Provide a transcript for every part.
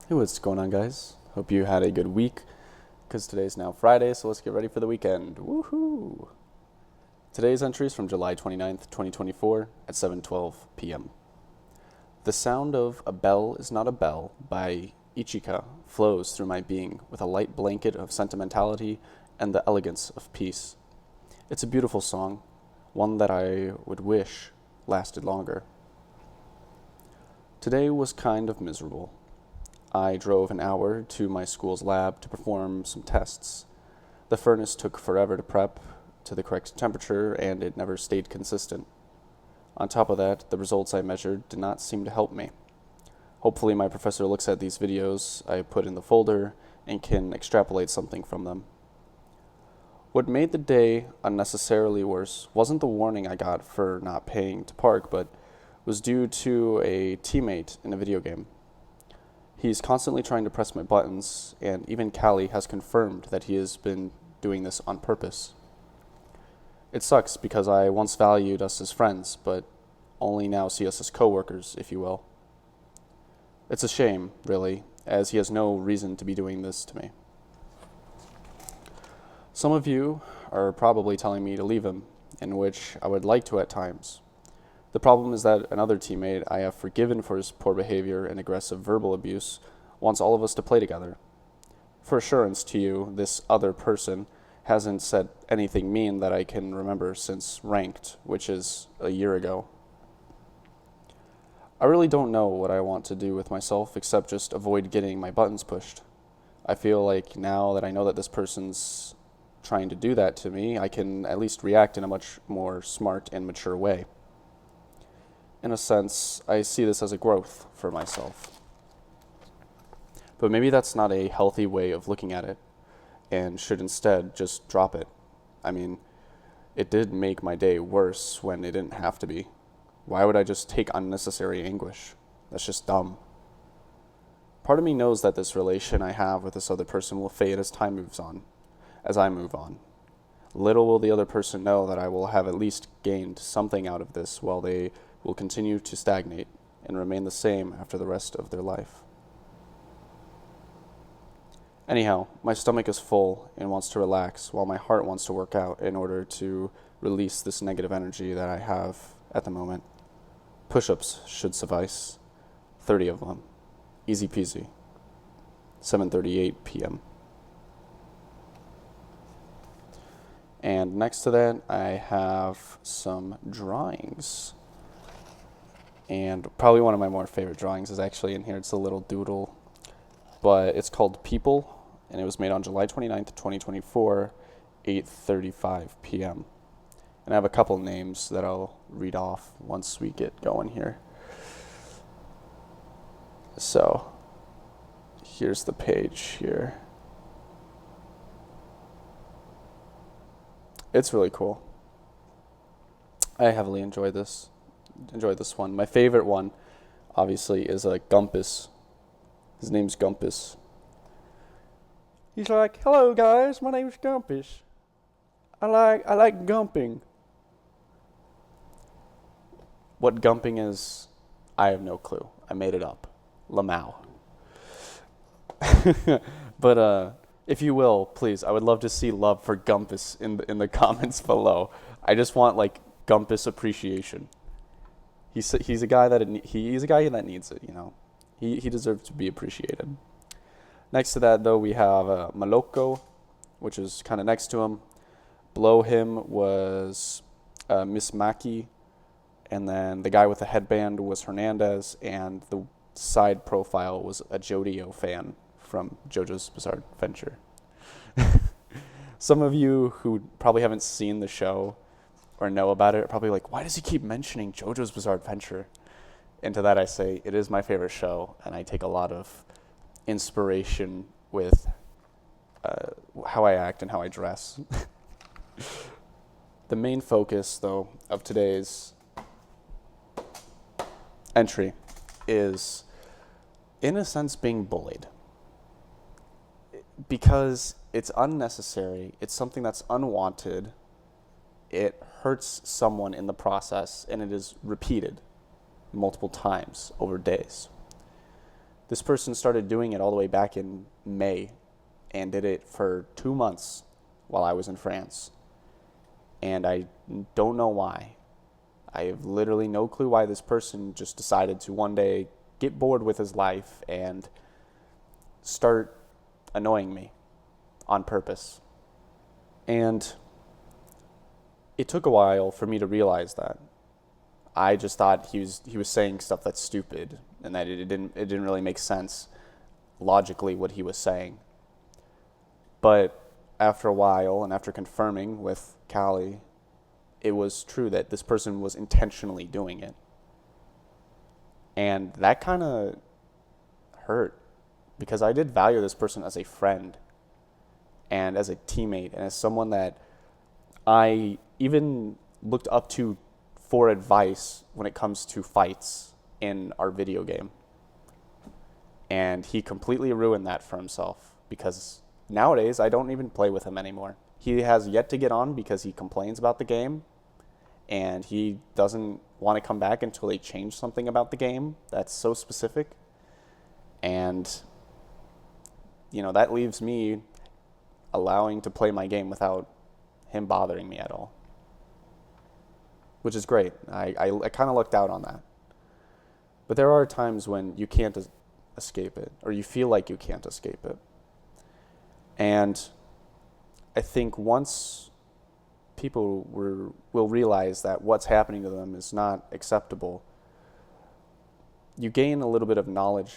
Hey, what's going on, guys? Hope you had a good week, because today's now Friday, so let's get ready for the weekend. Woohoo! Today's entry is from July 29th, 2024, at 7:12 p.m. The sound of A Bell Is Not a Bell by Ichika flows through my being with a light blanket of sentimentality and the elegance of peace. It's a beautiful song, one that I would wish lasted longer. Today was kind of miserable. I drove an hour to my school's lab to perform some tests. The furnace took forever to prep to the correct temperature, and it never stayed consistent. On top of that, the results I measured did not seem to help me. Hopefully my professor looks at these videos I put in the folder and can extrapolate something from them. What made the day unnecessarily worse wasn't the warning I got for not paying to park, but was due to a teammate in a video game. He's constantly trying to press my buttons, and even Callie has confirmed that he has been doing this on purpose. It sucks because I once valued us as friends, but only now see us as coworkers, if you will. It's a shame, really, as he has no reason to be doing this to me. Some of you are probably telling me to leave him, in which I would like to at times. The problem is that another teammate I have forgiven for his poor behavior and aggressive verbal abuse wants all of us to play together. For assurance to you, this other person hasn't said anything mean that I can remember since ranked, which is a year ago. I really don't know what I want to do with myself except just avoid getting my buttons pushed. I feel like now that I know that this person's trying to do that to me, I can at least react in a much more smart and mature way. In a sense, I see this as a growth for myself. But maybe that's not a healthy way of looking at it, and should instead just drop it. I mean, it did make my day worse when it didn't have to be. Why would I just take unnecessary anguish? That's just dumb. Part of me knows that this relation I have with this other person will fade as time moves on, as I move on. Little will the other person know that I will have at least gained something out of this while they will continue to stagnate and remain the same after the rest of their life. Anyhow, my stomach is full and wants to relax while my heart wants to work out in order to release this negative energy that I have at the moment. Push-ups should suffice. 30 of them. Easy peasy. 7:38 p.m. And next to that, I have some drawings. And probably one of my more favorite drawings is actually in here. It's a little doodle, but it's called People, and it was made on July 29th, 2024, 8:35 p.m. And I have a couple names that I'll read off once we get going here. So, here's the page here. It's really cool. I heavily enjoyed this one. My favorite one, obviously, is Gumpus. His name's Gumpus. He's like, "Hello guys, my name's Gumpus. I like gumping." What gumping is, I have no clue. I made it up. Lamau. But if you will, please, I would love to see love for Gumpus in the comments below. I just want Gumpus appreciation. He's a guy that needs it. He deserves to be appreciated. Next to that, though, we have Maloko, which is kind of next to him. Below him was Miss Maki, and then the guy with the headband was Hernandez, and the side profile was a Jodio fan from JoJo's Bizarre Adventure. Some of you who probably haven't seen the show or know about it are probably like, why does he keep mentioning JoJo's Bizarre Adventure? And to that I say, it is my favorite show, and I take a lot of inspiration with how I act and how I dress. The main focus, though, of today's entry is, in a sense, being bullied. Because it's unnecessary, it's something that's unwanted, it hurts someone in the process, and it is repeated multiple times over days. This person started doing it all the way back in May and did it for 2 months while I was in France. And I don't know why. I have literally no clue why this person just decided to one day get bored with his life and start annoying me on purpose. And it took a while for me to realize that. I just thought he was saying stuff that's stupid and that it didn't really make sense logically what he was saying. But after a while and after confirming with Callie, it was true that this person was intentionally doing it. And that kind of hurt because I did value this person as a friend and as a teammate and as someone that I even looked up to for advice when it comes to fights in our video game. And he completely ruined that for himself because nowadays I don't even play with him anymore. He has yet to get on because he complains about the game and he doesn't want to come back until they change something about the game that's so specific. And, that leaves me allowing to play my game without him bothering me at all, which is great. I kind of lucked out on that. But there are times when you can't escape it, or you feel like you can't escape it. And I think once people will realize that what's happening to them is not acceptable, you gain a little bit of knowledge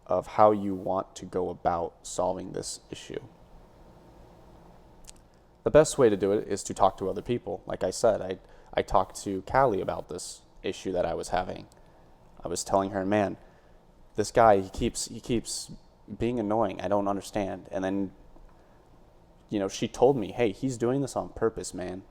of how you want to go about solving this issue. The best way to do it is to talk to other people. Like I said, I talked to Callie about this issue that I was having. I was telling her, man, this guy, he keeps being annoying. I don't understand. And then, she told me, hey, he's doing this on purpose, man.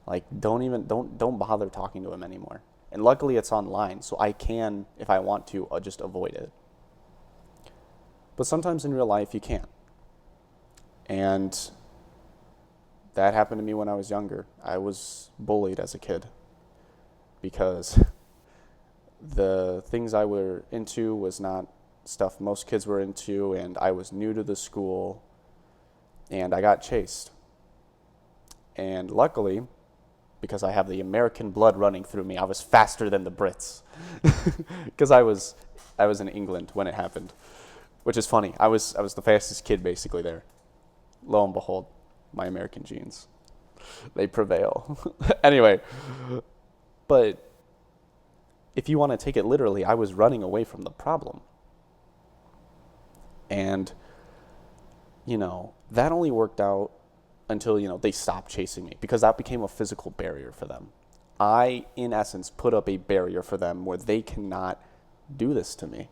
Like, don't bother talking to him anymore. And luckily it's online, so I can, if I want to, just avoid it. But sometimes in real life you can't. And that happened to me when I was younger. I was bullied as a kid because the things I were into was not stuff most kids were into, and I was new to the school, and I got chased. And luckily, because I have the American blood running through me, I was faster than the Brits because I was in England when it happened, which is funny. I was the fastest kid basically there. Lo and behold, my American genes, they prevail. Anyway, but if you want to take it literally, I was running away from the problem. And, that only worked out until, they stopped chasing me because that became a physical barrier for them. I, in essence, put up a barrier for them where they cannot do this to me.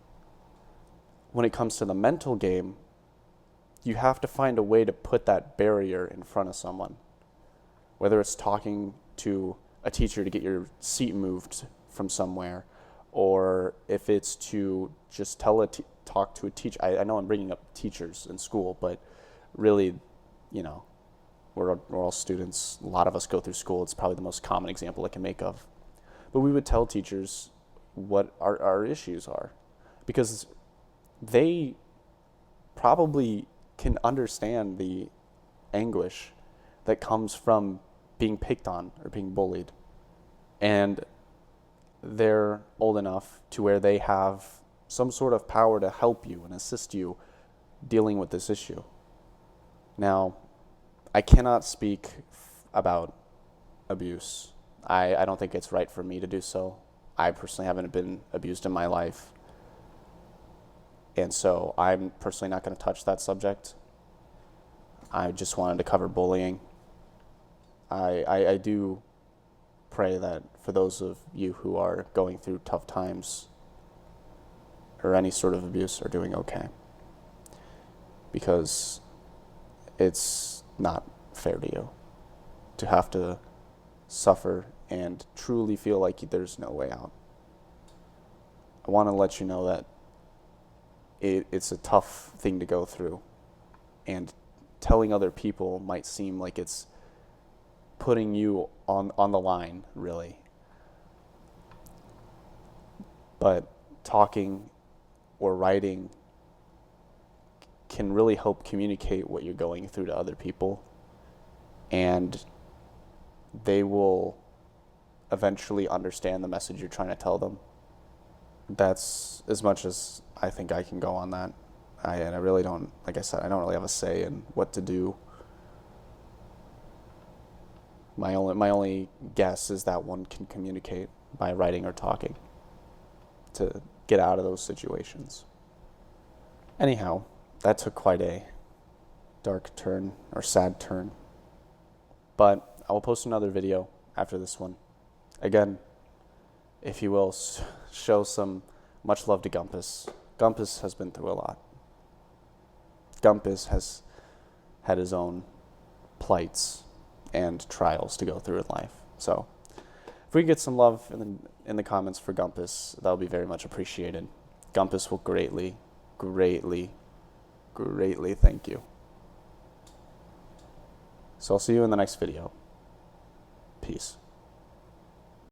When it comes to the mental game, you have to find a way to put that barrier in front of someone. Whether it's talking to a teacher to get your seat moved from somewhere, or if it's to just talk to a teacher. I know I'm bringing up teachers in school, but really, we're all students. A lot of us go through school. It's probably the most common example I can make of. But we would tell teachers what our issues are because they probably can understand the anguish that comes from being picked on or being bullied. And they're old enough to where they have some sort of power to help you and assist you dealing with this issue. Now, I cannot speak about abuse. I don't think it's right for me to do so. I personally haven't been abused in my life. And so I'm personally not going to touch that subject. I just wanted to cover bullying. I do pray that for those of you who are going through tough times or any sort of abuse are doing okay. Because it's not fair to you to have to suffer and truly feel like there's no way out. I want to let you know that it's a tough thing to go through, and telling other people might seem like it's putting you on the line, really. But talking or writing can really help communicate what you're going through to other people, and they will eventually understand the message you're trying to tell them. That's as much as I think I can go on that. And I really don't, like I said, I don't really have a say in what to do. My only guess is that one can communicate by writing or talking to get out of those situations. Anyhow, that took quite a dark turn, or sad turn. But I will post another video after this one. Again, if you will, show some much love to Gumpus. Gumpus has been through a lot. Gumpus has had his own plights and trials to go through in life. So if we get some love in the comments for Gumpus, that would be very much appreciated. Gumpus will greatly, greatly, greatly thank you. So I'll see you in the next video. Peace.